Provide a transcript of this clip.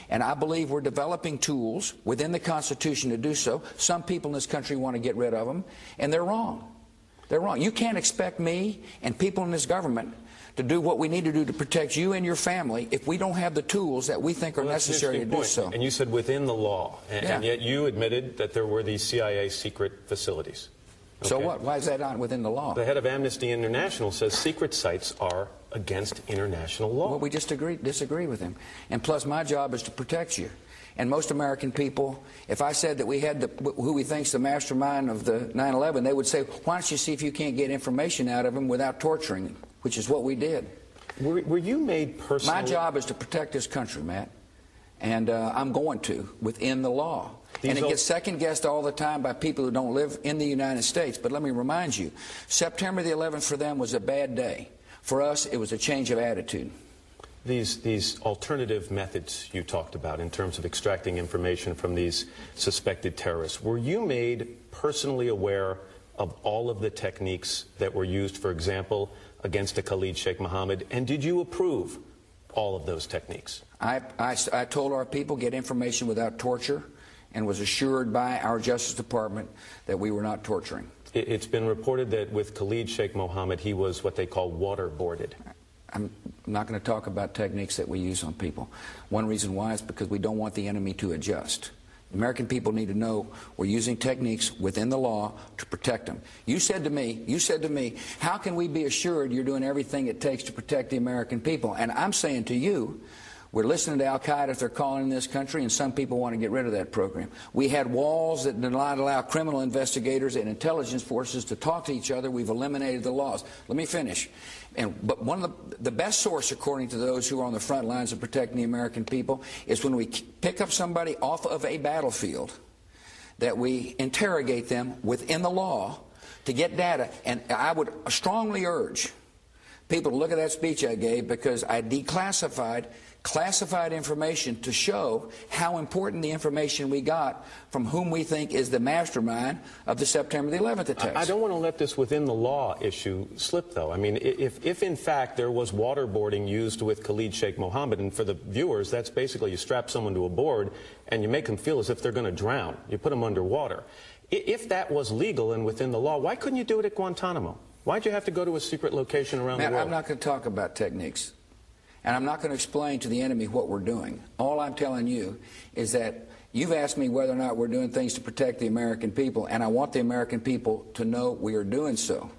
And I believe we're developing tools within the Constitution to do so. Some people in this country want to get rid of them, and they're wrong. They're wrong. You can't expect me and people in this government to do what we need to do to protect you and your family if we don't have the tools that we think are necessary to do so. And you said within the law, and yet you admitted that there were these CIA secret facilities. Okay. So what? Why is that not within the law? The head of Amnesty International says secret sites are against international law. Well, we just disagree with him. And plus, my job is to protect you. And most American people, if I said that we had who we think's the mastermind of the 9/11, they would say, why don't you see if you can't get information out of him without torturing him, which is what we did. Were you made personally? My job is to protect this country, Matt, and I'm going to, within the law. And it gets second-guessed all the time by people who don't live in the United States. But let me remind you, September the 11th for them was a bad day. For us, it was a change of attitude. These alternative methods you talked about in terms of extracting information from these suspected terrorists, were you made personally aware of all of the techniques that were used, for example, against the Khalid Sheikh Mohammed, and did you approve all of those techniques? I told our people get information without torture and was assured by our Justice Department that we were not torturing. It's been reported that with Khalid Sheikh Mohammed, he was what they call waterboarded. I'm not going to talk about techniques that we use on people. One reason why is because we don't want the enemy to adjust. The American people need to know we're using techniques within the law to protect them. You said to me, how can we be assured you're doing everything it takes to protect the American people? And I'm saying to you, we're listening to Al-Qaeda if they're calling in this country, and some people want to get rid of that program. We had walls that did not allow criminal investigators and intelligence forces to talk to each other. We've eliminated the laws. Let me finish. But one of the best source, according to those who are on the front lines of protecting the American people, is when we pick up somebody off of a battlefield, that we interrogate them within the law to get data. And I would strongly urge people to look at that speech I gave, because I declassified classified information to show how important the information we got from whom we think is the mastermind of the September the 11th attacks. I don't want to let this within the law issue slip, though. I mean, if in fact there was waterboarding used with Khalid Sheikh Mohammed, and for the viewers, that's basically you strap someone to a board and you make them feel as if they're going to drown. You put them underwater. If that was legal and within the law, why couldn't you do it at Guantanamo? Why'd you have to go to a secret location around the world? I'm not going to talk about techniques. And I'm not going to explain to the enemy what we're doing. All I'm telling you is that you've asked me whether or not we're doing things to protect the American people, and I want the American people to know we are doing so.